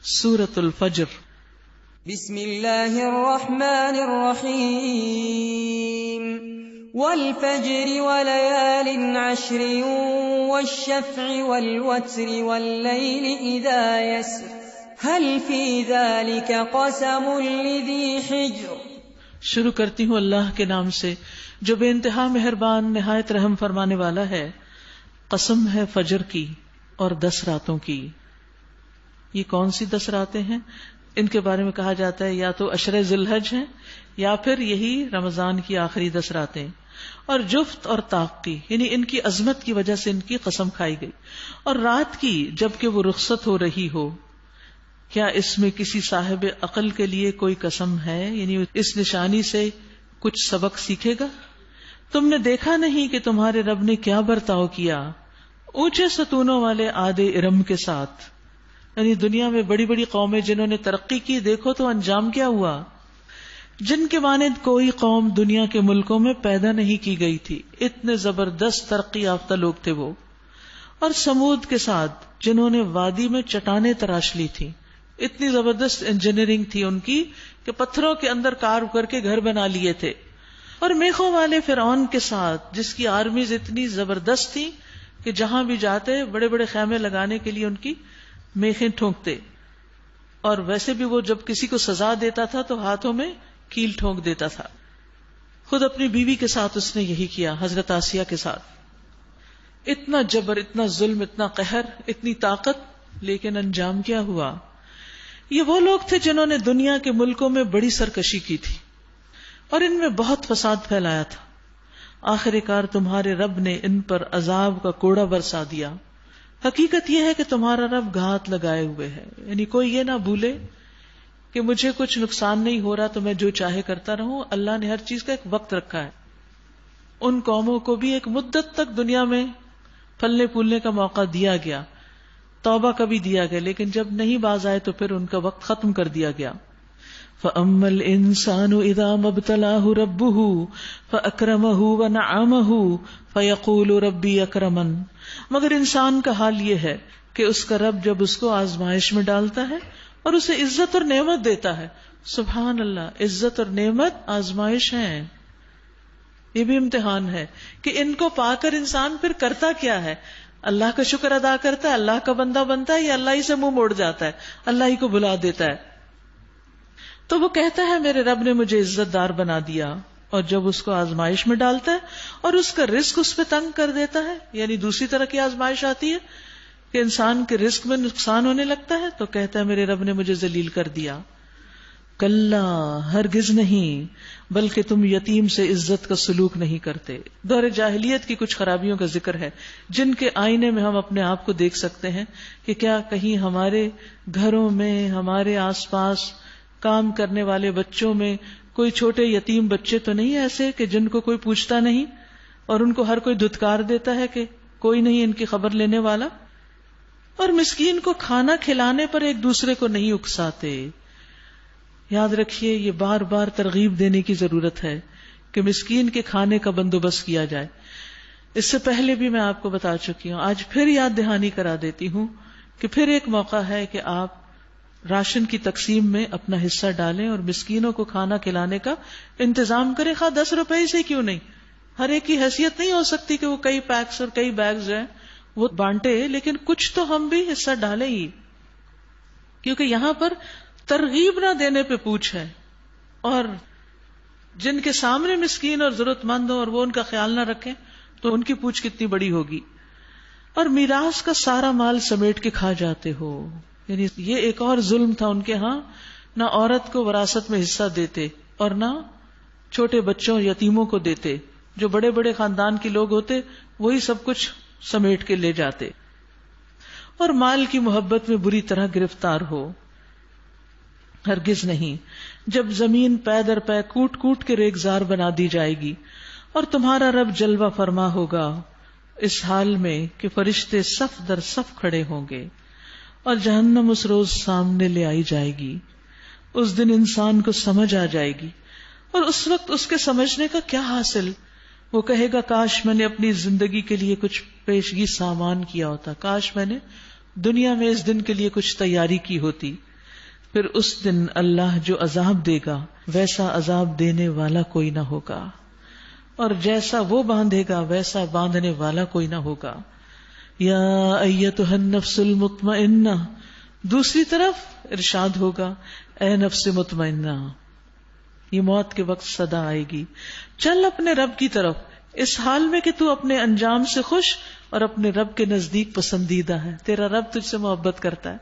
سورۃ الفجر۔ بسم اللہ الرحمن الرحیم والفجر وليال عشر والشفع والوتر واللیل اذا یسر هل فی ذلک قسم لذی حجر۔ شروع کرتی ہوں اللہ کے نام سے جو بے انتہا مہربان نہایت رحم فرمانے والا ہے۔ قسم ہے فجر کی اور 10 راتوں کی۔ یہ کون سی 10 راتیں ہیں؟ ان کے بارے میں کہا جاتا ہے یا تو عشر ذی الحج ہیں یا پھر یہی رمضان کی آخری 10 راتیں، اور جفت اور طاق کی، یعنی ان کی عظمت کی وجہ سے ان کی قسم کھائی گئی، اور رات کی جبکہ وہ رخصت ہو رہی ہو۔ کیا اس میں کسی صاحب عقل کے لیے کوئی قسم ہے؟ یعنی اس نشانی سے کچھ سبق سیکھے گا؟ تم نے دیکھا نہیں کہ تمہارے رب نے کیا برتاؤ کیا اونچے ستونوں والے عاد ارم کے ساتھ؟ یعنی دنیا میں بڑی بڑی قومیں جنہوں نے ترقی کی، دیکھو تو انجام کیا ہوا۔ جن کے مانند کوئی قوم دنیا کے ملکوں میں پیدا نہیں کی گئی تھی، اتنے زبردست ترقی یافتہ لوگ تھے وہ۔ اور سمود کے ساتھ جنہوں نے وادی میں چٹانیں تراش لی تھی، اتنی زبردست انجینئرنگ تھی ان کی کہ پتھروں کے اندر کارو کر کے گھر بنا لیے تھے۔ اور میخوں والے فرعون کے ساتھ جس کی آرمیز اتنی زبردست تھی کہ جہاں بھی جاتے بڑے بڑے خیمے لگانے کے لیے ان کی میخیں ٹھونکتے، اور ویسے بھی وہ جب کسی کو سزا دیتا تھا تو ہاتھوں میں کیل ٹھونک دیتا تھا۔ خود اپنی بیوی کے ساتھ اس نے یہی کیا، حضرت آسیہ کے ساتھ۔ اتنا جبر، اتنا ظلم، اتنا قہر، اتنی طاقت، لیکن انجام کیا ہوا؟ یہ وہ لوگ تھے جنہوں نے دنیا کے ملکوں میں بڑی سرکشی کی تھی اور ان میں بہت فساد پھیلایا تھا۔ آخر کار تمہارے رب نے ان پر عذاب کا کوڑا برسا دیا۔ حقیقت یہ ہے کہ تمہارا رب گھات لگائے ہوئے ہے، یعنی کوئی یہ نہ بھولے کہ مجھے کچھ نقصان نہیں ہو رہا تو میں جو چاہے کرتا رہوں۔ اللہ نے ہر چیز کا ایک وقت رکھا ہے۔ ان قوموں کو بھی ایک مدت تک دنیا میں پھلنے پھولنے کا موقع دیا گیا، توبہ کا بھی دیا گیا، لیکن جب نہیں باز آئے تو پھر ان کا وقت ختم کر دیا گیا۔ فَأَمَّا الْإِنسَانُ إِذَا مَا ابْتَلَاهُ رَبُّهُ فَأَكْرَمَهُ وَنَعَّمَهُ فَيَقُولُ رَبِّي أَكْرَمَنِ۔ مگر انسان کا حال یہ ہے کہ اس کا رب جب اس کو آزمائش میں ڈالتا ہے اور اسے عزت اور نعمت دیتا ہے۔ سبحان اللہ، عزت اور نعمت آزمائش ہیں، یہ بھی امتحان ہے کہ ان کو پا کر انسان پھر کرتا کیا ہے؟ اللہ کا شکر ادا کرتا ہے، اللہ کا بندہ بنتا ہے، یا اللہ ہی سے منہ موڑ جاتا ہے، اللہ ہی کو بھلا دیتا ہے؟ تو وہ کہتا ہے میرے رب نے مجھے عزت دار بنا دیا، اور جب اس کو آزمائش میں ڈالتا ہے اور اس کا رزق اس پہ تنگ کر دیتا ہے، یعنی دوسری طرح کی آزمائش آتی ہے کہ انسان کے رزق میں نقصان ہونے لگتا ہے، تو کہتا ہے میرے رب نے مجھے ذلیل کر دیا۔ کلا، ہرگز نہیں، بلکہ تم یتیم سے عزت کا سلوک نہیں کرتے۔ دور جاہلیت کی کچھ خرابیوں کا ذکر ہے جن کے آئینے میں ہم اپنے آپ کو دیکھ سکتے ہیں کہ کیا کہیں ہمارے گھروں میں، ہمارے آس پاس کام کرنے والے بچوں میں کوئی چھوٹے یتیم بچے تو نہیں ایسے کہ جن کو کوئی پوچھتا نہیں اور ان کو ہر کوئی دھتکار دیتا ہے کہ کوئی نہیں ان کی خبر لینے والا؟ اور مسکین کو کھانا کھلانے پر ایک دوسرے کو نہیں اکساتے۔ یاد رکھیے، یہ بار بار ترغیب دینے کی ضرورت ہے کہ مسکین کے کھانے کا بندوبست کیا جائے۔ اس سے پہلے بھی میں آپ کو بتا چکی ہوں، آج پھر یاد دہانی کرا دیتی ہوں کہ پھر ایک موقع ہے کہ آپ راشن کی تقسیم میں اپنا حصہ ڈالیں اور مسکینوں کو کھانا کھلانے کا انتظام کریں، خواہ 10 روپے سے کیوں نہیں۔ ہر ایک کی حیثیت نہیں ہو سکتی کہ وہ کئی پیکس اور کئی بیگز ہیں وہ بانٹے، لیکن کچھ تو ہم بھی حصہ ڈالیں ہی، کیونکہ یہاں پر ترغیب نہ دینے پہ پوچھ ہے، اور جن کے سامنے مسکین اور ضرورت مند ہو اور وہ ان کا خیال نہ رکھیں تو ان کی پوچھ کتنی بڑی ہوگی۔ اور میراث کا سارا مال سمیٹ کے کھا جاتے ہو، یعنی یہ ایک اور ظلم تھا ان کے ہاں، نہ عورت کو وراثت میں حصہ دیتے اور نہ چھوٹے بچوں یتیموں کو دیتے۔ جو بڑے بڑے خاندان کے لوگ ہوتے وہی سب کچھ سمیٹ کے لے جاتے۔ اور مال کی محبت میں بری طرح گرفتار ہو، ہرگز نہیں، جب زمین پے در پے کوٹ کوٹ کے ریگزار بنا دی جائے گی اور تمہارا رب جلوہ فرما ہوگا اس حال میں کہ فرشتے صف در صف کھڑے ہوں گے، اور جہنم اس روز سامنے لے آئی جائے گی۔ اس دن انسان کو سمجھ آ جائے گی، اور اس وقت اس کے سمجھنے کا کیا حاصل؟ وہ کہے گا کاش میں نے اپنی زندگی کے لیے کچھ پیشگی سامان کیا ہوتا، کاش میں نے دنیا میں اس دن کے لیے کچھ تیاری کی ہوتی۔ پھر اس دن اللہ جو عذاب دے گا ویسا عذاب دینے والا کوئی نہ ہوگا، اور جیسا وہ باندھے گا ویسا باندھنے والا کوئی نہ ہوگا۔ یا ایتھا النفس المطمئنہ، دوسری طرف ارشاد ہوگا اے نفس مطمئنہ، یہ موت کے وقت صدا آئے گی، چل اپنے رب کی طرف، اس حال میں کہ تو اپنے انجام سے خوش اور اپنے رب کے نزدیک پسندیدہ ہے، تیرا رب تجھ سے محبت کرتا ہے،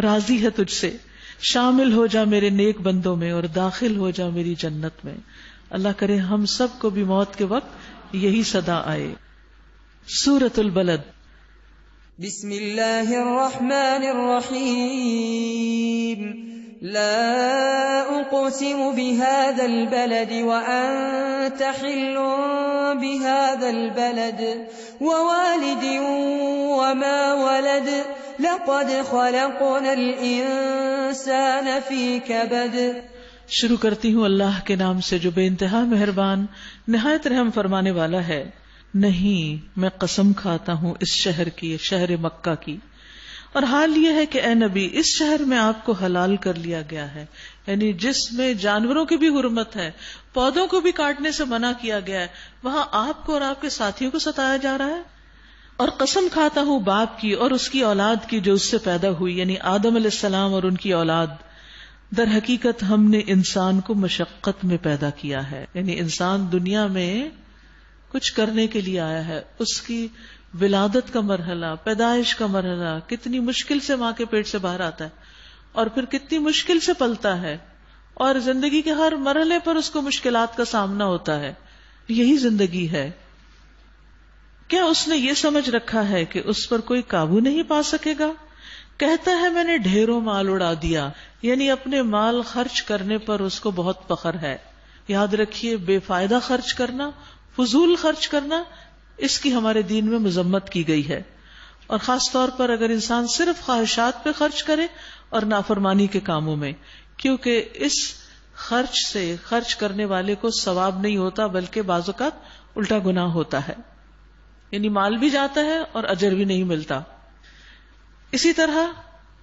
راضی ہے تجھ سے، شامل ہو جا میرے نیک بندوں میں اور داخل ہو جا میری جنت میں۔ اللہ کرے ہم سب کو بھی موت کے وقت یہی صدا آئے۔ سورۃ البلد۔ بسم اللہ الرحمن الرحیم۔ لا اقسم بهذا البلد وانت حل بهذا البلد ووالد وما ولد لقد خلقنا الانسان في كبد۔ شروع کرتی ہوں اللہ کے نام سے جو بے انتہا مہربان نہایت رحم فرمانے والا ہے۔ نہیں، میں قسم کھاتا ہوں اس شہر کی، شہر مکہ کی، اور حال یہ ہے کہ اے نبی اس شہر میں آپ کو حلال کر لیا گیا ہے، یعنی جس میں جانوروں کی بھی حرمت ہے، پودوں کو بھی کاٹنے سے منع کیا گیا ہے، وہاں آپ کو اور آپ کے ساتھیوں کو ستایا جا رہا ہے۔ اور قسم کھاتا ہوں باپ کی اور اس کی اولاد کی جو اس سے پیدا ہوئی، یعنی آدم علیہ السلام اور ان کی اولاد۔ در حقیقت ہم نے انسان کو مشقت میں پیدا کیا ہے، یعنی انسان دنیا میں کچھ کرنے کے لیے آیا ہے، اس کی ولادت کا مرحلہ، پیدائش کا مرحلہ کتنی مشکل سے ماں کے پیٹ سے باہر آتا ہے، اور پھر کتنی مشکل سے پلتا ہے، اور زندگی کے ہر مرحلے پر اس کو مشکلات کا سامنا ہوتا ہے۔ یہی زندگی ہے۔ کیا اس نے یہ سمجھ رکھا ہے کہ اس پر کوئی قابو نہیں پا سکے گا؟ کہتا ہے میں نے ڈھیروں مال اڑا دیا، یعنی اپنے مال خرچ کرنے پر اس کو بہت فخر ہے۔ یاد رکھیے بے فائدہ خرچ کرنا، فضول خرچ کرنا، اس کی ہمارے دین میں مذمت کی گئی ہے، اور خاص طور پر اگر انسان صرف خواہشات پہ خرچ کرے اور نافرمانی کے کاموں میں، کیونکہ اس خرچ سے خرچ کرنے والے کو ثواب نہیں ہوتا بلکہ بعض اوقات الٹا گناہ ہوتا ہے، یعنی مال بھی جاتا ہے اور اجر بھی نہیں ملتا۔ اسی طرح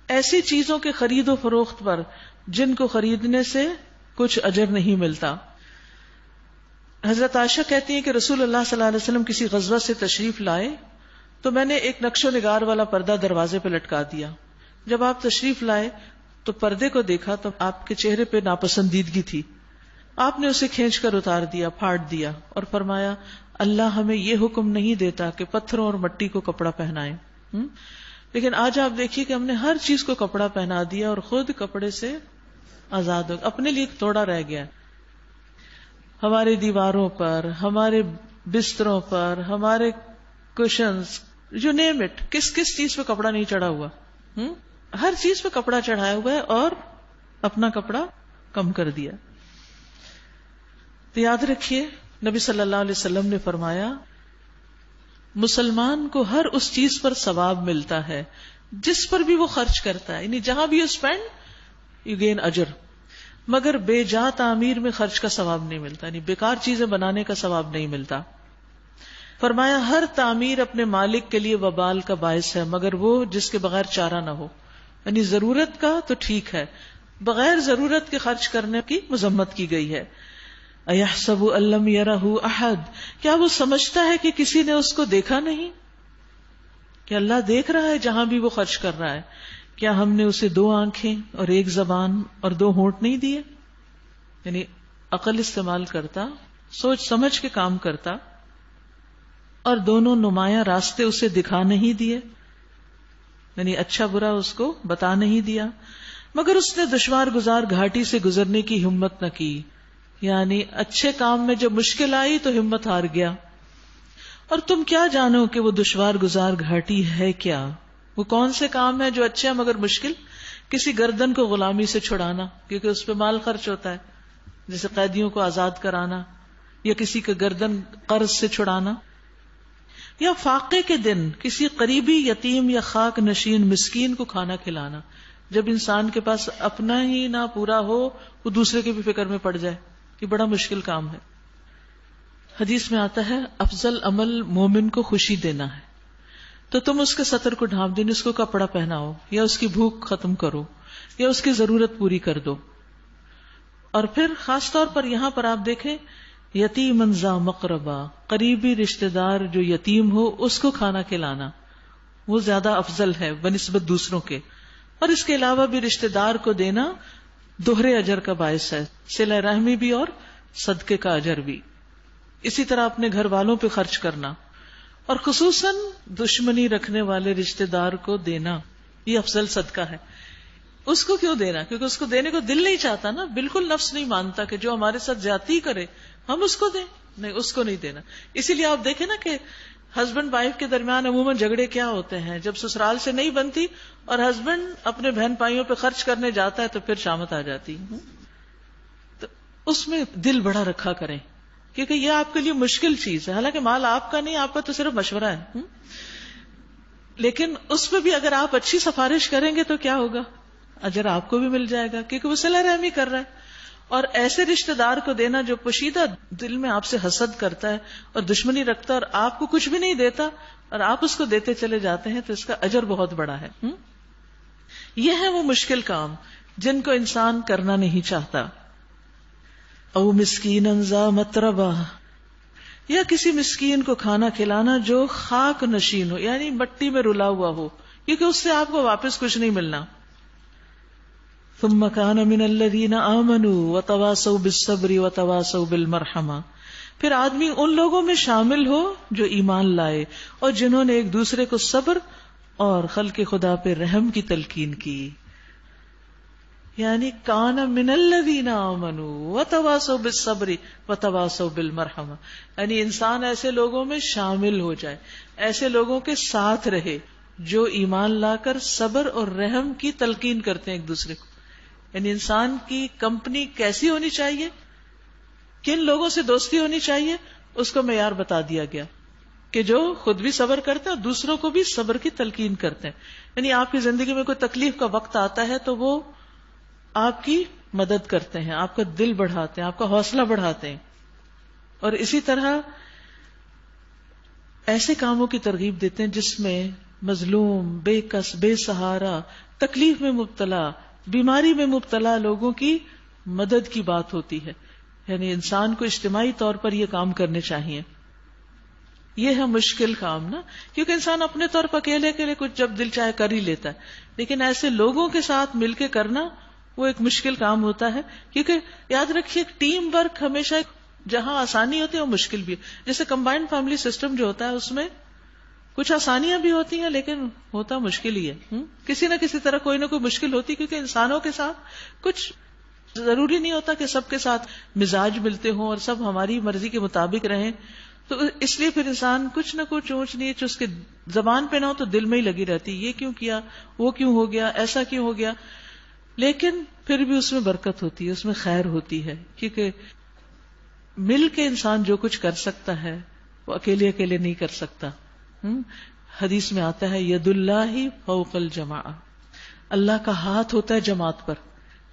ایسی چیزوں کے خرید و فروخت پر جن کو خریدنے سے کچھ اجر نہیں ملتا۔ حضرت عائشہ کہتی ہیں کہ رسول اللہ صلی اللہ علیہ وسلم کسی غزوہ سے تشریف لائے تو میں نے ایک نقش و نگار والا پردہ دروازے پہ لٹکا دیا۔ جب آپ تشریف لائے تو پردے کو دیکھا تو آپ کے چہرے پہ ناپسندیدگی تھی۔ آپ نے اسے کھینچ کر اتار دیا، پھاڑ دیا، اور فرمایا اللہ ہمیں یہ حکم نہیں دیتا کہ پتھروں اور مٹی کو کپڑا پہنائیں۔ لیکن آج آپ دیکھیے کہ ہم نے ہر چیز کو کپڑا پہنا دیا اور خود کپڑے سے آزاد ہو، اپنے لیے تھوڑا رہ گیا۔ ہمارے دیواروں پر، ہمارے بستروں پر، ہمارے کشنز، یو نیم اٹ، کس کس چیز پہ کپڑا نہیں چڑھا ہوا؟ ہر چیز پہ کپڑا چڑھایا ہوا ہے اور اپنا کپڑا کم کر دیا۔ تو یاد رکھیے نبی صلی اللہ علیہ وسلم نے فرمایا مسلمان کو ہر اس چیز پر ثواب ملتا ہے جس پر بھی وہ خرچ کرتا ہے، یعنی جہاں بھی یو اسپینڈ یو گین اجر، مگر بے جا تعمیر میں خرچ کا ثواب نہیں ملتا، یعنی بیکار چیزیں بنانے کا ثواب نہیں ملتا۔ فرمایا ہر تعمیر اپنے مالک کے لیے وبال کا باعث ہے مگر وہ جس کے بغیر چارہ نہ ہو، یعنی ضرورت کا تو ٹھیک ہے، بغیر ضرورت کے خرچ کرنے کی مذمت کی گئی ہے۔ اَيَحْسَبُ أَن لَّمْ يَرَهُ أَحَدٌ، کیا وہ سمجھتا ہے کہ کسی نے اس کو دیکھا نہیں؟ کہ اللہ دیکھ رہا ہے جہاں بھی وہ خرچ کر رہا ہے۔ کیا ہم نے اسے 2 آنکھیں اور 1 زبان اور 2 ہونٹ نہیں دیے؟ یعنی عقل استعمال کرتا، سوچ سمجھ کے کام کرتا، اور دونوں نمایاں راستے اسے دکھا نہیں دیے، یعنی اچھا برا اس کو بتا نہیں دیا، مگر اس نے دشوار گزار گھاٹی سے گزرنے کی ہمت نہ کی، یعنی اچھے کام میں جب مشکل آئی تو ہمت ہار گیا۔ اور تم کیا جانو کہ وہ دشوار گزار گھاٹی ہے کیا؟ وہ کون سے کام ہے جو اچھے ہیں مگر مشکل؟ کسی گردن کو غلامی سے چھڑانا، کیونکہ اس پہ مال خرچ ہوتا ہے، جیسے قیدیوں کو آزاد کرانا، یا کسی کا گردن قرض سے چھڑانا، یا فاقے کے دن کسی قریبی یتیم یا خاک نشین مسکین کو کھانا کھلانا، جب انسان کے پاس اپنا ہی نہ پورا ہو وہ دوسرے کی بھی فکر میں پڑ جائے، یہ بڑا مشکل کام ہے۔ حدیث میں آتا ہے افضل عمل مومن کو خوشی دینا ہے، تو تم اس کے ستر کو ڈھانپ دیں، اس کو کپڑا پہناؤ یا اس کی بھوک ختم کرو، یا اس کی ضرورت پوری کر دو. اور پھر خاص طور پر یہاں پر آپ دیکھیں یتیمن ذا مقربہ، قریبی رشتہ دار جو یتیم ہو اس کو کھانا کھلانا وہ زیادہ افضل ہے بنسبت دوسروں کے. اور اس کے علاوہ بھی رشتہ دار کو دینا دوہرے اجر کا باعث ہے، صلہ رحمی بھی اور صدقے کا اجر بھی. اسی طرح اپنے گھر والوں پہ خرچ کرنا اور خصوصاً دشمنی رکھنے والے رشتہ دار کو دینا یہ افضل صدقہ ہے. اس کو کیوں دینا؟ کیونکہ اس کو دینے کو دل نہیں چاہتا نا، بالکل نفس نہیں مانتا کہ جو ہمارے ساتھ زیادتی کرے ہم اس کو دیں، نہیں اس کو نہیں دینا. اسی لیے آپ دیکھیں نا کہ ہسبینڈ وائف کے درمیان عموماً جھگڑے کیا ہوتے ہیں، جب سسرال سے نہیں بنتی اور ہسبینڈ اپنے بہن بھائیوں پہ خرچ کرنے جاتا ہے تو پھر شامت آ جاتی. تو اس میں دل بڑا رکھا کریں کیونکہ یہ آپ کے لیے مشکل چیز ہے. حالانکہ مال آپ کا نہیں، آپ کا تو صرف مشورہ ہے، لیکن اس میں بھی اگر آپ اچھی سفارش کریں گے تو کیا ہوگا؟ اجر آپ کو بھی مل جائے گا کیونکہ وہ صلہ رحمی کر رہا ہے. اور ایسے رشتہ دار کو دینا جو پوشیدہ دل میں آپ سے حسد کرتا ہے اور دشمنی رکھتا ہے اور آپ کو کچھ بھی نہیں دیتا اور آپ اس کو دیتے چلے جاتے ہیں، تو اس کا اجر بہت بڑا ہے. یہ ہے وہ مشکل کام جن کو انسان کرنا نہیں چاہتا. او مسکینا ذا متربہ، یا کسی مسکین کو کھانا کھلانا جو خاک نشین ہو، یعنی مٹی میں رلا ہوا ہو، کیونکہ اس سے آپ کو واپس کچھ نہیں ملنا. ثم كان من الذين آمنوا وتواصوا بالصبر وتواصوا بالمرحمہ، پھر آدمی ان لوگوں میں شامل ہو جو ایمان لائے اور جنہوں نے ایک دوسرے کو صبر اور خلق خدا پہ رحم کی تلقین کی. یعنی کان من الذین آمنوا وتواصوا بالصبر وتواصوا بالمرحمہ، یعنی انسان ایسے لوگوں میں شامل ہو جائے، ایسے لوگوں کے ساتھ رہے جو ایمان لا کر صبر اور رحم کی تلقین کرتے ہیں ایک دوسرے کو. یعنی انسان کی کمپنی کیسی ہونی چاہیے، کن لوگوں سے دوستی ہونی چاہیے، اس کو معیار بتا دیا گیا کہ جو خود بھی صبر کرتے ہیں اور دوسروں کو بھی صبر کی تلقین کرتے ہیں. یعنی آپ کی زندگی میں کوئی تکلیف کا وقت آتا ہے تو وہ آپ کی مدد کرتے ہیں، آپ کا دل بڑھاتے ہیں، آپ کا حوصلہ بڑھاتے ہیں. اور اسی طرح ایسے کاموں کی ترغیب دیتے ہیں جس میں مظلوم، بے کس، بے سہارا، تکلیف میں مبتلا، بیماری میں مبتلا لوگوں کی مدد کی بات ہوتی ہے. یعنی انسان کو اجتماعی طور پر یہ کام کرنے چاہیے. یہ ہے مشکل کام نا، کیونکہ انسان اپنے طور پر اکیلے اکیلے کچھ جب دل چاہے کر ہی لیتا ہے، لیکن ایسے لوگوں کے ساتھ مل کے کرنا وہ ایک مشکل کام ہوتا ہے. کیونکہ یاد رکھیے ٹیم ورک ہمیشہ جہاں آسانی ہوتی ہے وہ مشکل بھی ہے. جیسے کمبائنڈ فیملی سسٹم جو ہوتا ہے اس میں کچھ آسانیاں بھی ہوتی ہیں لیکن ہوتا مشکل ہی ہے. کسی نہ کسی طرح کوئی نہ کوئی مشکل ہوتی، کیونکہ انسانوں کے ساتھ کچھ ضروری نہیں ہوتا کہ سب کے ساتھ مزاج ملتے ہوں اور سب ہماری مرضی کے مطابق رہیں. تو اس لیے پھر انسان کچھ نہ کچھ اونچ نیچ اس کے زبان پہ نہ ہو تو دل میں ہی لگی رہتی، یہ کیوں کیا، وہ کیوں ہو گیا، ایسا کیوں ہو گیا. لیکن پھر بھی اس میں برکت ہوتی ہے، اس میں خیر ہوتی ہے، کیونکہ مل کے انسان جو کچھ کر سکتا ہے وہ اکیلے اکیلے نہیں کر سکتا. حدیث میں آتا ہے ید اللہ فوق الجماع، اللہ کا ہاتھ ہوتا ہے جماعت پر.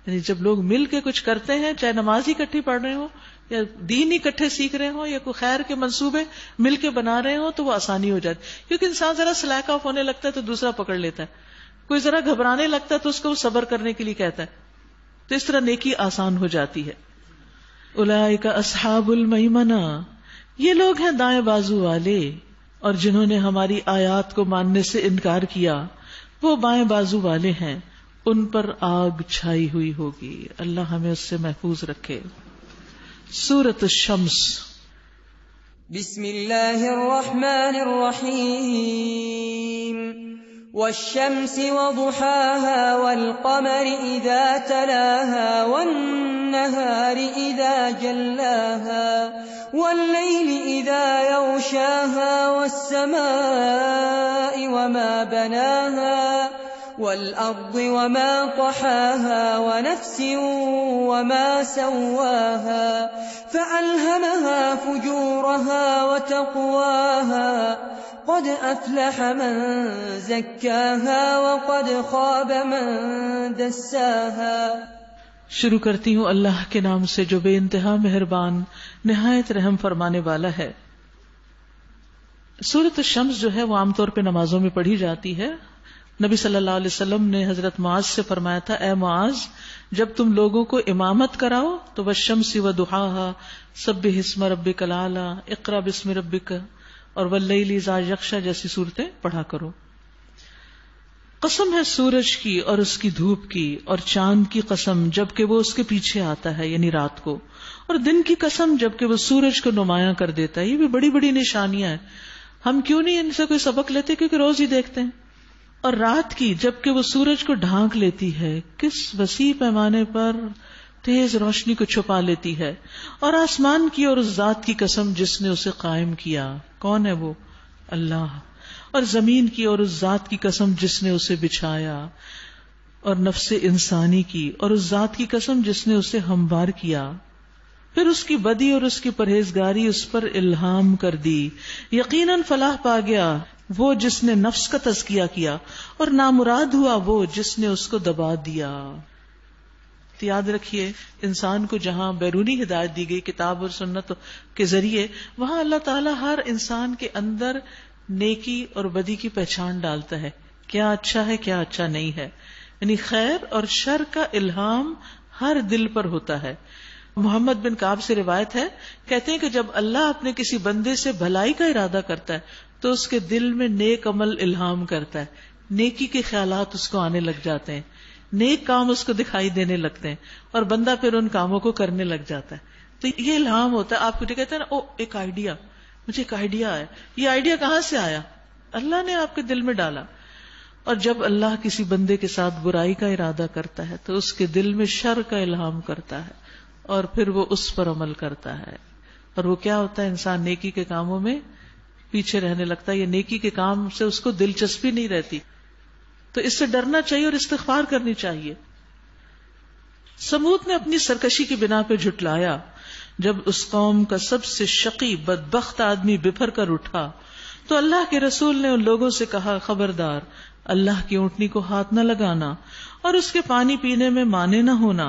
یعنی جب لوگ مل کے کچھ کرتے ہیں، چاہے نماز ہی اکٹھی پڑھ رہے ہوں یا دین ہی اکٹھے سیکھ رہے ہوں یا کوئی خیر کے منصوبے مل کے بنا رہے ہوں، تو وہ آسانی ہو جاتی. کیونکہ انسان ذرا سلیک آف ہونے لگتا ہے تو دوسرا پکڑ لیتا ہے، کوئی ذرا گھبرانے لگتا ہے تو اس کو صبر کرنے کے لیے کہتا ہے. تو اس طرح نیکی آسان ہو جاتی ہے. اولئک اصحاب المیمنہ، یہ لوگ ہیں دائیں بازو والے، اور جنہوں نے ہماری آیات کو ماننے سے انکار کیا وہ بائیں بازو والے ہیں، ان پر آگ چھائی ہوئی ہوگی. اللہ ہمیں اس سے محفوظ رکھے. سورۃ الشمس. بسم اللہ الرحمن الرحیم. والشمس وضحاها والقمر اذا تلاها والنهار اذا جلاها والليل اذا يغشاها والسماء وما بناها والأرض وما طحاها ونفس وما سواها فألهمها فجورها وتقواها قد أفلح من زكاها وقد خاب من دساها. شروع کرتی ہوں اللہ کے نام سے جو بے انتہا مہربان نہایت رحم فرمانے والا ہے. سورۃ الشمس جو ہے وہ عام طور پہ نمازوں میں پڑھی جاتی ہے نبی صلی اللہ علیہ وسلم نے حضرت معاذ سے فرمایا تھا، اے معاذ، جب تم لوگوں کو امامت کراؤ تو والشمس وضحاها سبح اسم ربک الاعلی اقرأ باسم ربک اور واللیل اذا یغشی جیسی صورتیں پڑھا کرو۔ قسم ہے سورج کی اور اس کی دھوپ کی اور چاند کی قسم جبکہ وہ اس کے پیچھے آتا ہے یعنی رات کو، اور دن کی قسم جبکہ وہ سورج کو نمایاں کر دیتا ہے۔ یہ بھی بڑی بڑی نشانیاں ہیں، ہم کیوں نہیں ان سے کوئی سبق لیتے؟ کیونکہ روز ہی دیکھتے ہیں۔ اور رات کی جبکہ وہ سورج کو ڈھانک لیتی ہے، کس وسیع پیمانے پر تیز روشنی کو چھپا لیتی ہے۔ اور آسمان کی اور اس ذات کی قسم جس نے اسے قائم کیا، کون ہے وہ؟ اللہ۔ اور زمین کی اور اس ذات کی قسم جس نے اسے بچھایا، اور نفس انسانی کی اور اس ذات کی قسم جس نے اسے ہموار کیا، پھر اس کی بدی اور اس کی پرہیزگاری اس پر الہام کر دی۔ یقیناً فلاح پا گیا وہ جس نے نفس کا تزکیہ کیا، اور نامراد ہوا وہ جس نے اس کو دبا دیا۔ تو یاد رکھیے، انسان کو جہاں بیرونی ہدایت دی گئی کتاب اور سنت کے ذریعے، وہاں اللہ تعالیٰ ہر انسان کے اندر نیکی اور بدی کی پہچان ڈالتا ہے، کیا اچھا ہے کیا اچھا نہیں ہے، یعنی خیر اور شر کا الہام ہر دل پر ہوتا ہے۔ محمد بن کعب سے روایت ہے، کہتے ہیں کہ جب اللہ اپنے کسی بندے سے بھلائی کا ارادہ کرتا ہے تو اس کے دل میں نیک عمل الہام کرتا ہے، نیکی کے خیالات اس کو آنے لگ جاتے ہیں، نیک کام اس کو دکھائی دینے لگتے ہیں، اور بندہ پھر ان کاموں کو کرنے لگ جاتا ہے۔ تو یہ الہام ہوتا ہے۔ آپ کو کہتے ہیں نا، ایک آئیڈیا، مجھے ایک آئیڈیا ہے، یہ آئیڈیا کہاں سے آیا؟ اللہ نے آپ کے دل میں ڈالا۔ اور جب اللہ کسی بندے کے ساتھ برائی کا ارادہ کرتا ہے تو اس کے دل میں شر کا الہام کرتا ہے، اور پھر وہ اس پر عمل کرتا ہے، اور وہ کیا ہوتا ہے؟ انسان نیکی کے کاموں میں پیچھے رہنے لگتا ہے، یا نیکی کے کام سے اس کو دلچسپی نہیں رہتی۔ تو اس سے ڈرنا چاہیے اور استغفار کرنی چاہیے۔ سمود نے اپنی سرکشی کی بنا پہ جھٹلایا، جب اس قوم کا سب سے شقی بدبخت آدمی بپھر کر اٹھا تو اللہ کے رسول نے ان لوگوں سے کہا، خبردار، اللہ کی اونٹنی کو ہاتھ نہ لگانا اور اس کے پانی پینے میں مانے نہ ہونا۔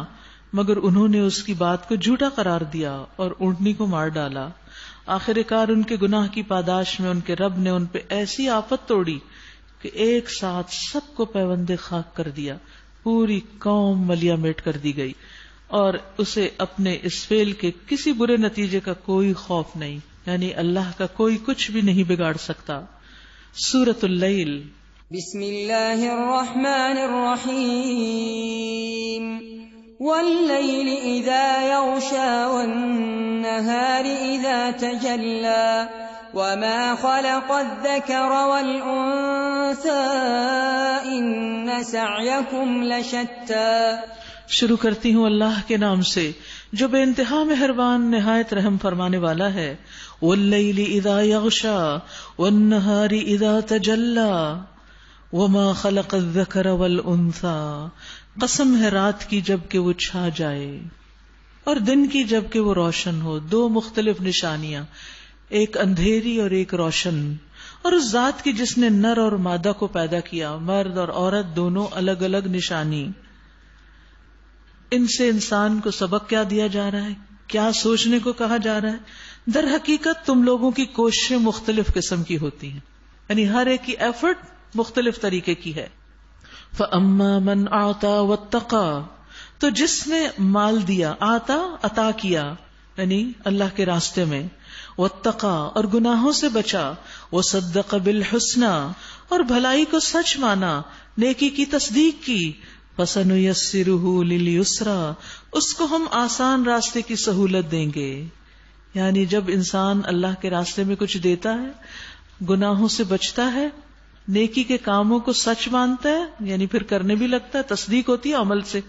مگر انہوں نے اس کی بات کو جھوٹا قرار دیا اور اونٹنی کو مار ڈالا۔ آخر کار ان کے گناہ کی پاداش میں ان کے رب نے ان پہ ایسی آفت توڑی کہ ایک ساتھ سب کو پیوند خاک کر دیا، پوری قوم ملیا میٹ کر دی گئی، اور اسے اپنے اس فعل کے کسی برے نتیجے کا کوئی خوف نہیں، یعنی اللہ کا کوئی کچھ بھی نہیں بگاڑ سکتا۔ سورۃ اللیل۔ بسم اللہ الرحمن الرحیم۔ واللیل اذا یغشی والنہار اذا تجلی وما خلق الذکر والانثی ان سعیکم لشتی۔ شروع کرتی ہوں اللہ کے نام سے جو بے انتہا مہربان نہایت رحم فرمانے والا ہے۔ واللیل اذا یغشی والنہار اذا تجلی وما خلق الذکر والانثی۔ قسم ہے رات کی جب کہ وہ چھا جائے اور دن کی جب کہ وہ روشن ہو، دو مختلف نشانیاں، ایک اندھیری اور ایک روشن، اور اس ذات کی جس نے نر اور مادہ کو پیدا کیا، مرد اور عورت دونوں الگ الگ نشانی۔ ان سے انسان کو سبق کیا دیا جا رہا ہے، کیا سوچنے کو کہا جا رہا ہے؟ در حقیقت تم لوگوں کی کوششیں مختلف قسم کی ہوتی ہیں، یعنی ہر ایک کی ایفرٹ مختلف طریقے کی ہے۔ فَأَمَّا مَنْ أَعْطَى وَاتَّقَى، تو جس نے مال دیا، آتا عطا کیا یعنی اللہ کے راستے میں، وَاتَّقَى اور گناہوں سے بچا، وَصَدَّقَ بِالْحُسْنَى اور بھلائی کو سچ مانا، نیکی کی تصدیق کی، فَسَنُيَسِّرُهُ لِلْيُسْرَى اس کو ہم آسان راستے کی سہولت دیں گے۔ یعنی جب انسان اللہ کے راستے میں کچھ دیتا ہے، گناہوں سے بچتا ہے، نیکی کے کاموں کو سچ مانتا ہے، یعنی پھر کرنے بھی لگتا ہے، تصدیق ہوتی ہے عمل سے،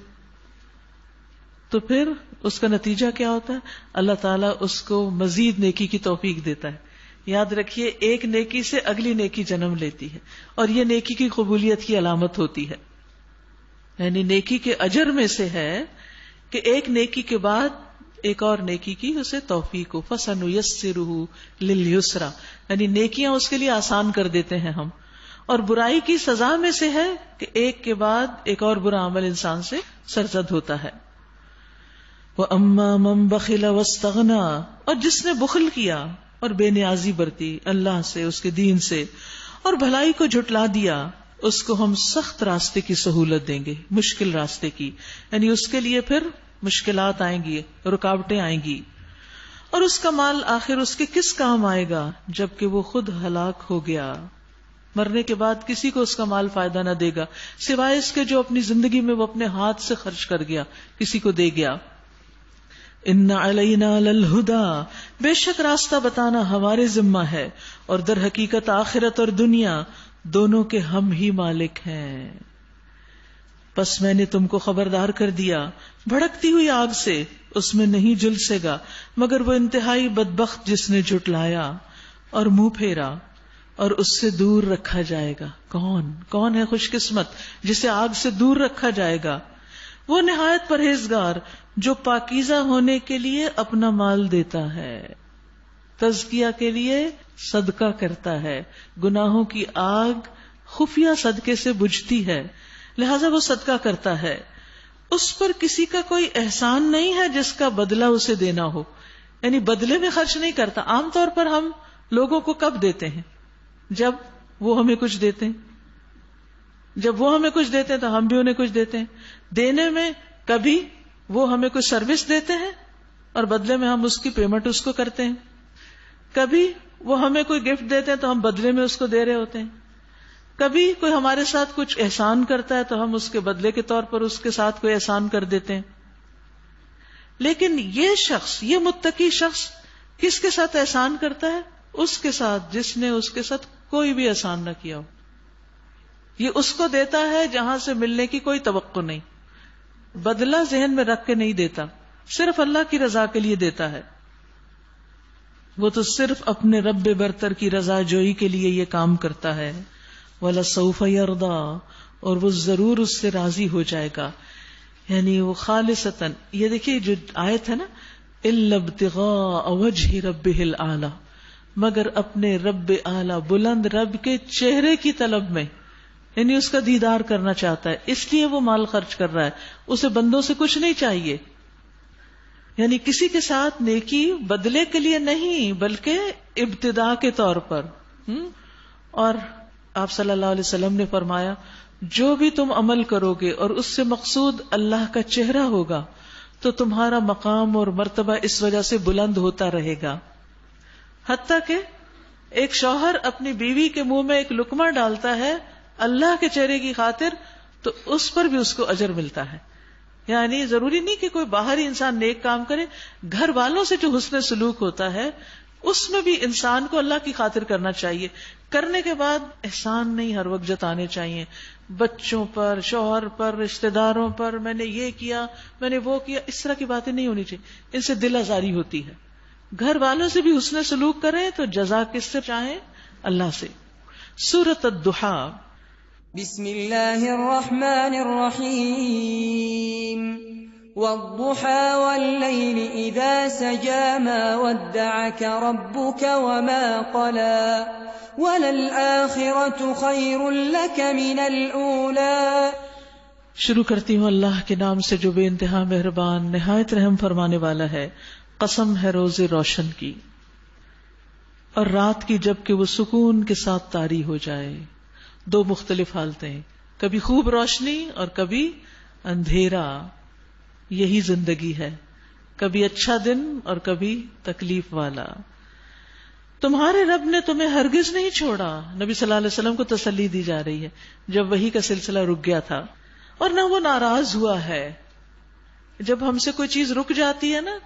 تو پھر اس کا نتیجہ کیا ہوتا ہے؟ اللہ تعالیٰ اس کو مزید نیکی کی توفیق دیتا ہے۔ یاد رکھیے، ایک نیکی سے اگلی نیکی جنم لیتی ہے، اور یہ نیکی کی قبولیت کی علامت ہوتی ہے۔ یعنی نیکی کے اجر میں سے ہے کہ ایک نیکی کے بعد ایک اور نیکی کی اسے توفیق ہو۔ فَسَنُيَسِّرُهُ لِلْيُسْرَى یعنی نیکیاں اس کے لیے آسان کر دیتے ہیں ہم۔ اور برائی کی سزا میں سے ہے کہ ایک کے بعد ایک اور برا عمل انسان سے سرزد ہوتا ہے۔ وَأَمَّا مَنْ بَخِلَ وَاسْتَغْنَى اور جس نے بخل کیا اور بے نیازی برتی اللہ سے، اس کے دین سے، اور بھلائی کو جھٹلا دیا، اس کو ہم سخت راستے کی سہولت دیں گے، مشکل راستے کی، یعنی اس کے لیے پھر مشکلات آئیں گی، رکاوٹیں آئیں گی، اور اس کا مال آخر اس کے کس کام آئے گا جبکہ وہ خود ہلاک ہو گیا. مرنے کے بعد کسی کو اس کا مال فائدہ نہ دے گا سوائے اس کے جو اپنی زندگی میں وہ اپنے ہاتھ سے خرچ کر گیا، کسی کو دے گیا. ان علینا للہدی، بے شک راستہ بتانا ہمارے ذمہ ہے، اور در حقیقت آخرت اور دنیا دونوں کے ہم ہی مالک ہیں. پس میں نے تم کو خبردار کر دیا بھڑکتی ہوئی آگ سے، اس میں نہیں جھلسے گا مگر وہ انتہائی بدبخت جس نے جھٹلایا اور منہ پھیرا اور اس سے دور رکھا جائے گا. کون ہے خوش قسمت جسے آگ سے دور رکھا جائے گا؟ وہ نہایت پرہیزگار جو پاکیزہ ہونے کے لیے اپنا مال دیتا ہے، تزکیہ کے لیے صدقہ کرتا ہے. گناہوں کی آگ خفیہ صدقے سے بجھتی ہے، لہذا وہ صدقہ کرتا ہے. اس پر کسی کا کوئی احسان نہیں ہے جس کا بدلہ اسے دینا ہو، یعنی بدلے میں خرچ نہیں کرتا. عام طور پر ہم لوگوں کو کب دیتے ہیں؟ جب وہ ہمیں کچھ دیتے ہیں. جب وہ ہمیں کچھ دیتے ہیں تو ہم بھی انہیں کچھ دیتے ہیں. دینے میں کبھی وہ ہمیں کوئی سروس دیتے ہیں اور بدلے میں ہم اس کی پیمنٹ اس کو کرتے ہیں. کبھی وہ ہمیں کوئی گفٹ دیتے ہیں تو ہم بدلے میں اس کو دے رہے ہوتے ہیں. کبھی کوئی ہمارے ساتھ کچھ احسان کرتا ہے تو ہم اس کے بدلے کے طور پر اس کے ساتھ کوئی احسان کر دیتے ہیں. لیکن یہ شخص، یہ متقی شخص کس کے ساتھ احسان کرتا ہے؟ اس کے ساتھ جس نے اس کے ساتھ کوئی بھی احسان نہ کیا ہو. یہ اس کو دیتا ہے جہاں سے ملنے کی کوئی توقع نہیں، بدلہ ذہن میں رکھ کے نہیں دیتا، صرف اللہ کی رضا کے لیے دیتا ہے. وہ تو صرف اپنے رب برتر کی رضا جوئی کے لیے یہ کام کرتا ہے. وَلَسَوْفَ يَرْضَىٰ، اور وہ ضرور اس سے راضی ہو جائے گا. یعنی وہ خالصتاً، یہ دیکھیے جو آیت ہے نا، إِلَّا ابْتِغَاءَ وَجْهِ رَبِّهِ الْأَعْلَىٰ، مگر اپنے رب اعلیٰ بلند رب کے چہرے کی طلب میں، یعنی اس کا دیدار کرنا چاہتا ہے، اس لیے وہ مال خرچ کر رہا ہے. اسے بندوں سے کچھ نہیں چاہیے، یعنی کسی کے ساتھ نیکی بدلے کے لیے نہیں بلکہ ابتدا کے طور پر. اور آپ صلی اللہ علیہ وسلم نے فرمایا جو بھی تم عمل کرو گے اور اس سے مقصود اللہ کا چہرہ ہوگا تو تمہارا مقام اور مرتبہ اس وجہ سے بلند ہوتا رہے گا. حتیٰ کہ ایک شوہر اپنی بیوی کے منہ میں ایک لقمہ ڈالتا ہے اللہ کے چہرے کی خاطر تو اس پر بھی اس کو اجر ملتا ہے. یعنی ضروری نہیں کہ کوئی باہری انسان نیک کام کرے، گھر والوں سے جو حسن سلوک ہوتا ہے اس میں بھی انسان کو اللہ کی خاطر کرنا چاہیے. کرنے کے بعد احسان نہیں ہر وقت جتانے چاہیے، بچوں پر، شوہر پر، رشتہ داروں پر، میں نے یہ کیا، میں نے وہ کیا، اس طرح کی باتیں نہیں ہونی چاہیے. ان سے دل آزاری ہوتی ہے. گھر والوں سے بھی حسن سلوک کریں تو جزا کس سے چاہیں؟ اللہ سے. سورۃ الضحیٰ. بسم اللہ الرحمن الرحیم. والضحى والليل إذا سجى ما ودعك ربك وما قلى وللآخرة خير لك من الأولى. شروع کرتی ہوں اللہ کے نام سے جو بے انتہا مہربان نہایت رحم فرمانے والا ہے. قسم ہے روز روشن کی اور رات کی جب کہ وہ سکون کے ساتھ طاری ہو جائے. دو مختلف حالتیں، کبھی خوب روشنی اور کبھی اندھیرا. یہی زندگی ہے، کبھی اچھا دن اور کبھی تکلیف والا. تمہارے رب نے تمہیں ہرگز نہیں چھوڑا. نبی صلی اللہ علیہ وسلم کو تسلی دی جا رہی ہے جب وحی کا سلسلہ رک گیا تھا. اور نہ وہ ناراض ہوا ہے. جب ہم سے کوئی چیز رک جاتی ہے نا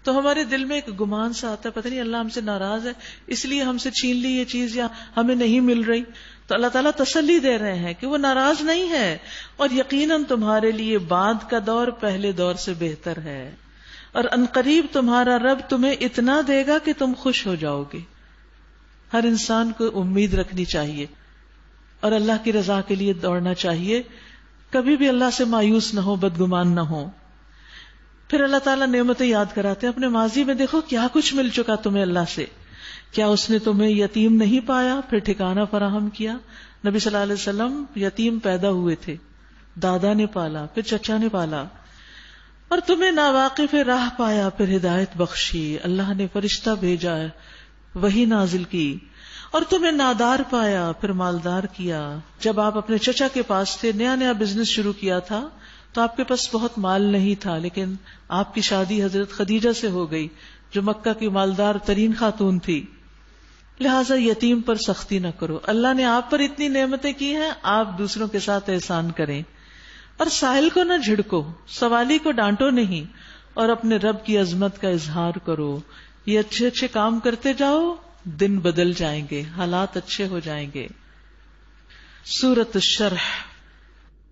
تو ہمارے دل میں ایک گمان سا آتا ہے، پتہ نہیں اللہ ہم سے ناراض ہے اس لیے ہم سے چھین لی یہ چیز یا ہمیں نہیں مل رہی. تو اللہ تعالیٰ تسلی دے رہے ہیں کہ وہ ناراض نہیں ہے اور یقیناً تمہارے لیے بعد کا دور پہلے دور سے بہتر ہے اور عنقریب تمہارا رب تمہیں اتنا دے گا کہ تم خوش ہو جاؤ گے. ہر انسان کو امید رکھنی چاہیے اور اللہ کی رضا کے لیے دوڑنا چاہیے. کبھی بھی اللہ سے مایوس نہ ہو، بدگمان نہ ہو. پھر اللہ تعالیٰ نعمتیں یاد کراتے ہیں. اپنے ماضی میں دیکھو کیا کچھ مل چکا تمہیں اللہ سے. کیا اس نے تمہیں یتیم نہیں پایا پھر ٹھکانہ فراہم کیا؟ نبی صلی اللہ علیہ وسلم یتیم پیدا ہوئے تھے، دادا نے پالا، پھر چچا نے پالا. اور تمہیں ناواقف راہ پایا پھر ہدایت بخشی. اللہ نے فرشتہ بھیجا، وحی نازل کی. اور تمہیں نادار پایا پھر مالدار کیا. جب آپ اپنے چچا کے پاس تھے، نیا نیا بزنس شروع کیا تھا، تو آپ کے پاس بہت مال نہیں تھا، لیکن آپ کی شادی حضرت خدیجہ سے ہو گئی جو مکہ کی مالدار ترین خاتون تھی. لہٰذا یتیم پر سختی نہ کرو. اللہ نے آپ پر اتنی نعمتیں کی ہیں، آپ دوسروں کے ساتھ احسان کریں. اور سائل کو نہ جھڑکو، سوالی کو ڈانٹو نہیں، اور اپنے رب کی عظمت کا اظہار کرو. یہ اچھے اچھے کام کرتے جاؤ، دن بدل جائیں گے، حالات اچھے ہو جائیں گے. سورۃ الشرح.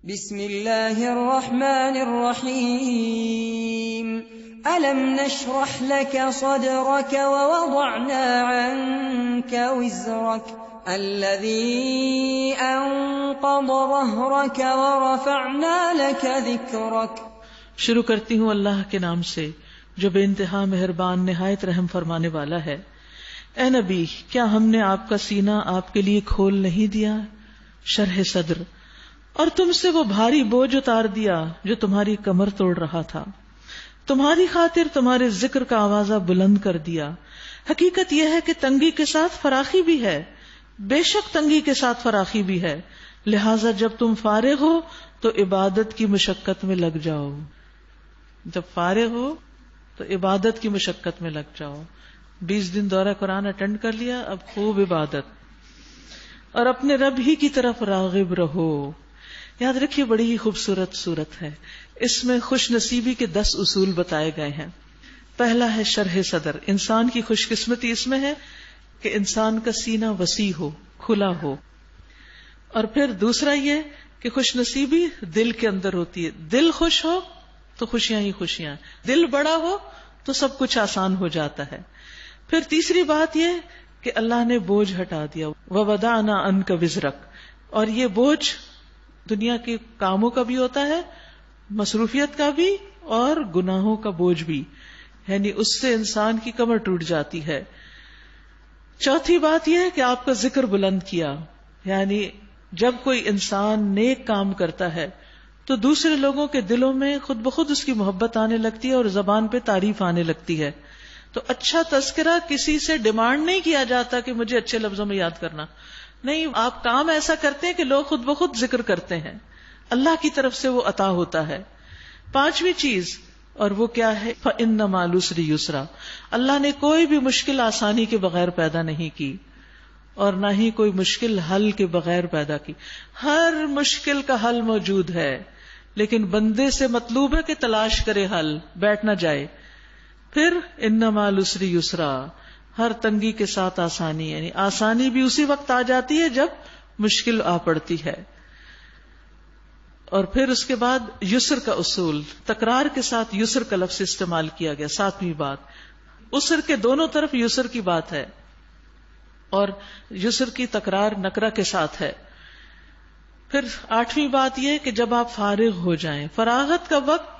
بسم اللہ الرحمن الرحیم. أَلَمْ نَشْرَحْ لَكَ صَدْرَكَ وَوَضَعْنَا عَنْكَ وِزْرَكَ الَّذِي أَنقَضَ ظَهْرَكَ وَرَفَعْنَا لَكَ ذِكْرَكَ. شروع کرتی ہوں اللہ کے نام سے جو بے انتہا مہربان نہایت رحم فرمانے والا ہے. اے نبی، کیا ہم نے آپ کا سینہ آپ کے لیے کھول نہیں دیا؟ شرح صدر. اور تم سے وہ بھاری بوجھ اتار دیا جو تمہاری کمر توڑ رہا تھا. تمہاری خاطر تمہارے ذکر کا آوازہ بلند کر دیا. حقیقت یہ ہے کہ تنگی کے ساتھ فراخی بھی ہے، بے شک تنگی کے ساتھ فراخی بھی ہے. لہٰذا جب تم فارغ ہو تو عبادت کی مشقت میں لگ جاؤ. جب فارغ ہو تو عبادت کی مشقت میں لگ جاؤ. 20 دن دورہ قرآن اٹینڈ کر لیا، اب خوب عبادت. اور اپنے رب ہی کی طرف راغب رہو. یاد رکھیے بڑی ہی خوبصورت صورت ہے. اس میں خوش نصیبی کے 10 اصول بتائے گئے ہیں. پہلا ہے شرح صدر. انسان کی خوش قسمتی اس میں ہے کہ انسان کا سینہ وسیع ہو، کھلا ہو. اور پھر دوسرا یہ کہ خوش نصیبی دل کے اندر ہوتی ہے. دل خوش ہو تو خوشیاں ہی خوشیاں، دل بڑا ہو تو سب کچھ آسان ہو جاتا ہے. پھر تیسری بات یہ کہ اللہ نے بوجھ ہٹا دیا. وَوَضَعْنَا عَنْكَ وِزْرَكَ. اور یہ بوجھ دنیا کے کاموں کا بھی ہوتا ہے، مصروفیت کا بھی، اور گناہوں کا بوجھ بھی، یعنی اس سے انسان کی کمر ٹوٹ جاتی ہے. چوتھی بات یہ ہے کہ آپ کا ذکر بلند کیا، یعنی جب کوئی انسان نیک کام کرتا ہے تو دوسرے لوگوں کے دلوں میں خود بخود اس کی محبت آنے لگتی ہے اور زبان پہ تعریف آنے لگتی ہے. تو اچھا تذکرہ کسی سے ڈیمانڈ نہیں کیا جاتا کہ مجھے اچھے لفظوں میں یاد کرنا، نہیں، آپ کام ایسا کرتے ہیں کہ لوگ خود بخود ذکر کرتے ہیں، اللہ کی طرف سے وہ عطا ہوتا ہے. پانچویں چیز، اور وہ کیا ہے، فَإِنَّ مَعَ الْعُسْرِ يُسْرًا. اللہ نے کوئی بھی مشکل آسانی کے بغیر پیدا نہیں کی، اور نہ ہی کوئی مشکل حل کے بغیر پیدا کی. ہر مشکل کا حل موجود ہے، لیکن بندے سے مطلوب ہے کہ تلاش کرے حل، بیٹھ نہ جائے. پھر اِنَّ مَعَ الْعُسْرِ يُسْرًا، ہر تنگی کے ساتھ آسانی، یعنی آسانی بھی اسی وقت آ جاتی ہے جب مشکل آ پڑتی ہے. اور پھر اس کے بعد یسر کا اصول، تکرار کے ساتھ یسر کا لفظ استعمال کیا گیا. 7ویں بات، اسر کے دونوں طرف یسر کی بات ہے، اور یسر کی تکرار نکرہ کے ساتھ ہے. پھر 8ویں بات یہ کہ جب آپ فارغ ہو جائیں، فراغت کا وقت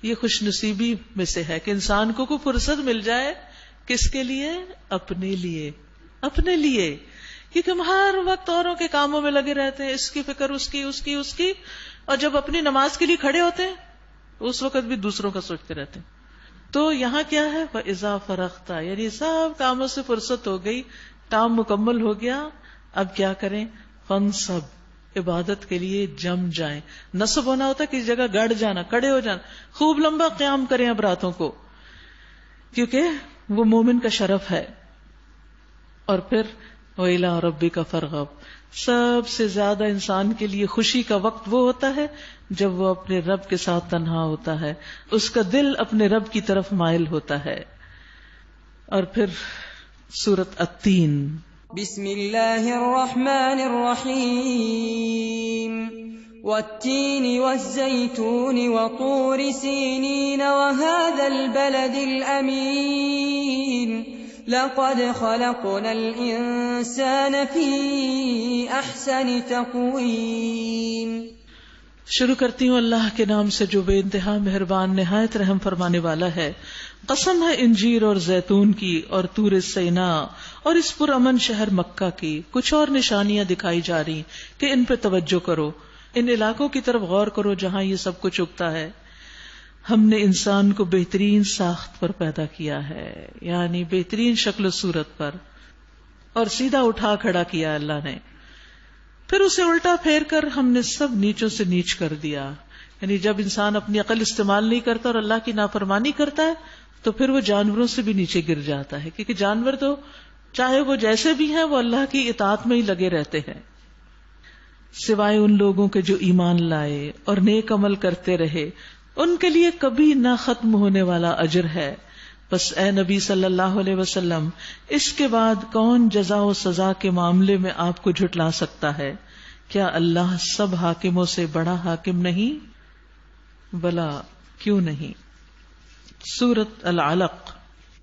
یہ خوش نصیبی میں سے ہے کہ انسان کو کوئی فرصت مل جائے. کس کے لیے؟ اپنے لیے. اپنے لیے، کیونکہ ہم ہر وقت اوروں کے کاموں میں لگے رہتے ہیں، اس کی فکر، اس کی، اور جب اپنی نماز کے لیے کھڑے ہوتے ہیں اس وقت بھی دوسروں کا سوچتے رہتے ہیں. تو یہاں کیا ہے، فَإِذَا فَرَغْتَ، یعنی سب کاموں سے فرصت ہو گئی، کام مکمل ہو گیا، اب کیا کریں، فَانْصَبْ، عبادت کے لیے جم جائیں. نصب ہونا ہوتا ہے کسی جگہ گڑ جانا، کڑے ہو جانا. خوب لمبا قیام کریں اب راتوں کو، کیونکہ وہ مومن کا شرف ہے. اور پھر وَإِلَىٰ رَبِّكَ فَارْغَب، سب سے زیادہ انسان کے لیے خوشی کا وقت وہ ہوتا ہے جب وہ اپنے رب کے ساتھ تنہا ہوتا ہے، اس کا دل اپنے رب کی طرف مائل ہوتا ہے. اور پھر سورۃ التین. بسم اللہ الرحمن الرحیم. والتین والزیتون وطور سینین وهذا البلد الامین لقد خلقنا الانسان فی احسن تقویم. شروع کرتی ہوں اللہ کے نام سے جو بے انتہا مہربان نہایت رحم فرمانے والا ہے. قسم ہے انجیر اور زیتون کی اور طور سینا اور اس پرامن شہر مکہ کی. کچھ اور نشانیاں دکھائی جا رہی کہ ان پہ توجہ کرو، ان علاقوں کی طرف غور کرو جہاں یہ سب کچھ اگتا ہے. ہم نے انسان کو بہترین ساخت پر پیدا کیا ہے، یعنی بہترین شکل و صورت پر. اور سیدھا اٹھا کھڑا کیا اللہ نے. پھر اسے الٹا پھیر کر ہم نے سب نیچوں سے نیچ کر دیا. یعنی جب انسان اپنی عقل استعمال نہیں کرتا اور اللہ کی نافرمانی کرتا ہے تو پھر وہ جانوروں سے بھی نیچے گر جاتا ہے, کیونکہ جانور تو چاہے وہ جیسے بھی ہیں وہ اللہ کی اطاعت میں ہی لگے رہتے ہیں, سوائے ان لوگوں کے جو ایمان لائے اور نیک عمل کرتے رہے, ان کے لیے کبھی نہ ختم ہونے والا اجر ہے. بس اے نبی صلی اللہ علیہ وسلم, اس کے بعد کون جزا و سزا کے معاملے میں آپ کو جھٹلا سکتا ہے؟ کیا اللہ سب حاکموں سے بڑا حاکم نہیں؟ بلا کیوں نہیں. سورۃ العلق.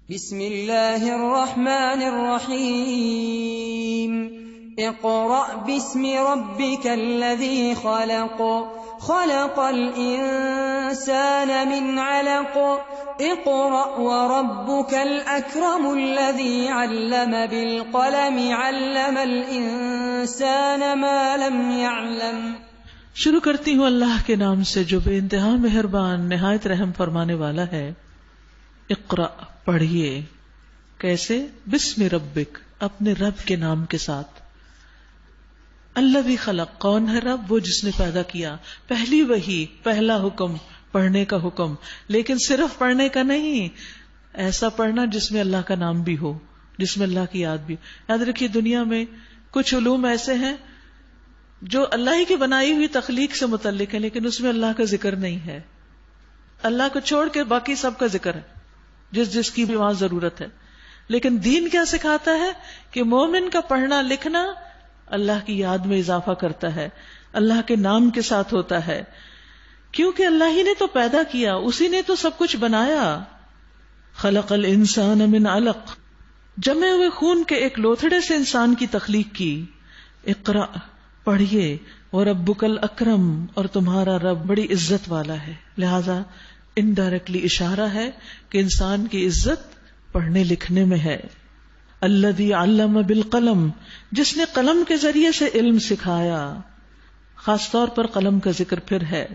بسم اللہ الرحمن الرحیم. اقرأ باسم ربک الذی خلق خلق الانسان من علق اقرأ وربك الأكرم الذي علم بالقلم علم الإنسان ما لم يعلم. شروع کرتی ہوں اللہ کے نام سے جو بے انتہا مہربان نہایت رحم فرمانے والا ہے. اقرأ پڑھیے. کیسے؟ بسم ربک, اپنے رب کے نام کے ساتھ. الذی خلق, کون ہے رب؟ وہ جس نے پیدا کیا. پہلی وحی, پہلا حکم پڑھنے کا حکم, لیکن صرف پڑھنے کا نہیں, ایسا پڑھنا جس میں اللہ کا نام بھی ہو, جس میں اللہ کی یاد بھی. یاد رکھیے دنیا میں کچھ علوم ایسے ہیں جو اللہ ہی کی بنائی ہوئی تخلیق سے متعلق ہے, لیکن اس میں اللہ کا ذکر نہیں ہے. اللہ کو چھوڑ کے باقی سب کا ذکر ہے, جس جس کی بھی وہاں ضرورت ہے. لیکن دین کیا سکھاتا ہے کہ مومن کا پڑھنا لکھنا اللہ کی یاد میں اضافہ کرتا ہے, اللہ کے نام کے ساتھ ہوتا ہے, کیونکہ اللہ ہی نے تو پیدا کیا, اسی نے تو سب کچھ بنایا. خلق الانسان من علق, جمے ہوئے خون کے ایک لوتھڑے سے انسان کی تخلیق کی. اقرأ پڑھیے, وربک الاکرم, اور تمہارا رب بڑی عزت والا ہے. لہذا انڈائریکٹلی اشارہ ہے کہ انسان کی عزت پڑھنے لکھنے میں ہے. الذی علم بالقلم, جس نے قلم کے ذریعے سے علم سکھایا. خاص طور پر قلم کا ذکر پھر ہے,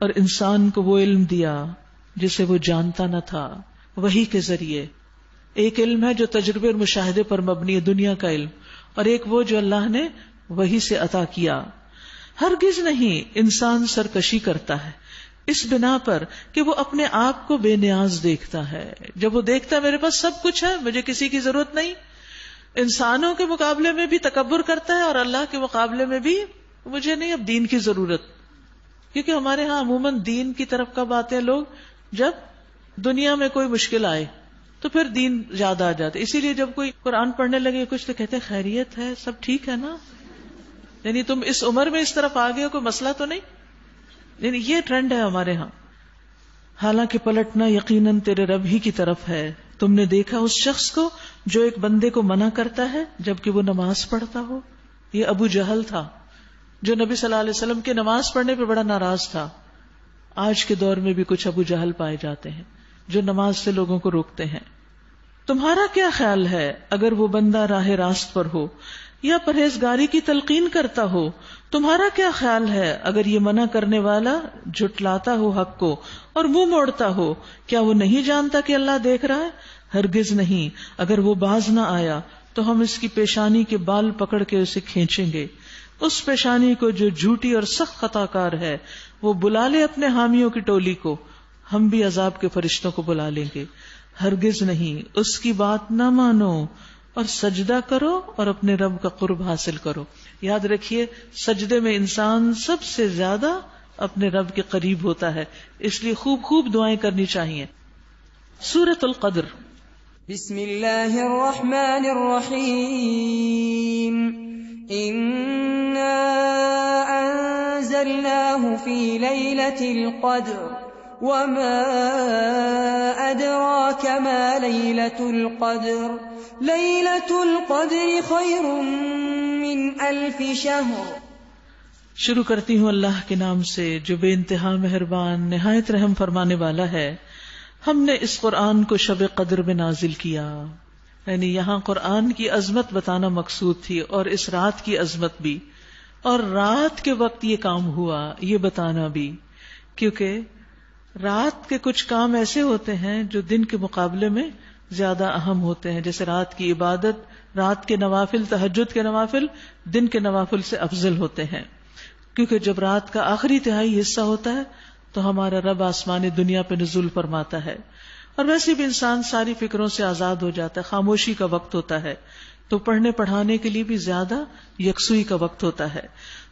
اور انسان کو وہ علم دیا جسے وہ جانتا نہ تھا, وحی کے ذریعے. ایک علم ہے جو تجربے اور مشاہدے پر مبنی ہے, دنیا کا علم, اور ایک وہ جو اللہ نے وحی سے عطا کیا. ہرگز نہیں انسان سرکشی کرتا ہے اس بنا پر کہ وہ اپنے آپ کو بے نیاز دیکھتا ہے. جب وہ دیکھتا ہے میرے پاس سب کچھ ہے, مجھے کسی کی ضرورت نہیں, انسانوں کے مقابلے میں بھی تکبر کرتا ہے اور اللہ کے مقابلے میں بھی مجھے نہیں اب دین کی ضرورت. کیونکہ ہمارے ہاں عموماً دین کی طرف کب آتے ہیں لوگ؟ جب دنیا میں کوئی مشکل آئے تو پھر دین یاد آ جاتا ہے. اسی لیے جب کوئی قرآن پڑھنے لگے کچھ تو کہتے ہیں خیریت ہے, سب ٹھیک ہے نا, یعنی تم اس عمر میں اس طرف آ گئے ہو, کوئی مسئلہ تو نہیں. یعنی یہ ٹرینڈ ہے ہمارے ہاں. حالانکہ پلٹنا یقیناً تیرے رب ہی کی طرف ہے. تم نے دیکھا اس شخص کو جو ایک بندے کو منع کرتا ہے جبکہ وہ نماز پڑھتا ہو. یہ ابو جہل تھا جو نبی صلی اللہ علیہ وسلم کے نماز پڑھنے پہ بڑا ناراض تھا. آج کے دور میں بھی کچھ ابو جہل پائے جاتے ہیں جو نماز سے لوگوں کو روکتے ہیں. تمہارا کیا خیال ہے اگر وہ بندہ راہ راست پر ہو یا پرہیزگاری کی تلقین کرتا ہو؟ تمہارا کیا خیال ہے اگر یہ منع کرنے والا جھٹلاتا ہو حق کو اور منہ موڑتا ہو؟ کیا وہ نہیں جانتا کہ اللہ دیکھ رہا ہے؟ ہرگز نہیں. اگر وہ باز نہ آیا تو ہم اس کی پیشانی کے بال پکڑ کے اسے کھینچیں گے. اس پیشانی کو جو جھوٹی اور سخت خطا کار ہے وہ بلا لے اپنے حامیوں کی ٹولی کو, ہم بھی عذاب کے فرشتوں کو بلا لیں گے. ہرگز نہیں, اس کی بات نہ مانو اور سجدہ کرو اور اپنے رب کا قرب حاصل کرو. یاد رکھیے سجدے میں انسان سب سے زیادہ اپنے رب کے قریب ہوتا ہے, اس لیے خوب خوب دعائیں کرنی چاہیے. سورۃ القدر. بسم اللہ الرحمن الرحیم. انا انزلناه فی لیلۃ القدر وما ادراک ما لیلۃ القدر لیلۃ القدر خیر من الف شہر. شروع کرتی ہوں اللہ کے نام سے جو بے انتہا مہربان نہایت رحم فرمانے والا ہے. ہم نے اس قرآن کو شب قدر میں نازل کیا. یعنی یہاں قرآن کی عظمت بتانا مقصود تھی اور اس رات کی عظمت بھی, اور رات کے وقت یہ کام ہوا یہ بتانا بھی, کیونکہ رات کے کچھ کام ایسے ہوتے ہیں جو دن کے مقابلے میں زیادہ اہم ہوتے ہیں. جیسے رات کی عبادت رات کے نوافل، تہجد کے نوافل دن کے نوافل سے افضل ہوتے ہیں، کیونکہ جب رات کا آخری تہائی حصہ ہوتا ہے تو ہمارا رب آسمان دنیا پہ نزول فرماتا ہے، اور ویسے بھی انسان ساری فکروں سے آزاد ہو جاتا ہے، خاموشی کا وقت ہوتا ہے، تو پڑھنے پڑھانے کے لیے بھی زیادہ یکسوئی کا وقت ہوتا ہے۔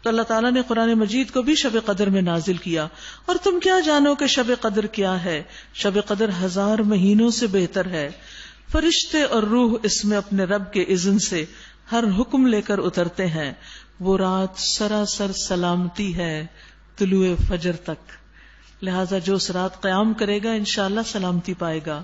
تو اللہ تعالیٰ نے قرآن مجید کو بھی شب قدر میں نازل کیا، اور تم کیا جانو کہ شب قدر کیا ہے؟ شب قدر 1000 مہینوں سے بہتر ہے، فرشتے اور روح اس میں اپنے رب کے اذن سے ہر حکم لے کر اترتے ہیں، وہ رات سراسر سلامتی ہے طلوع فجر تک، لہذا جو اس رات قیام کرے گا انشاءاللہ سلامتی پائے گا۔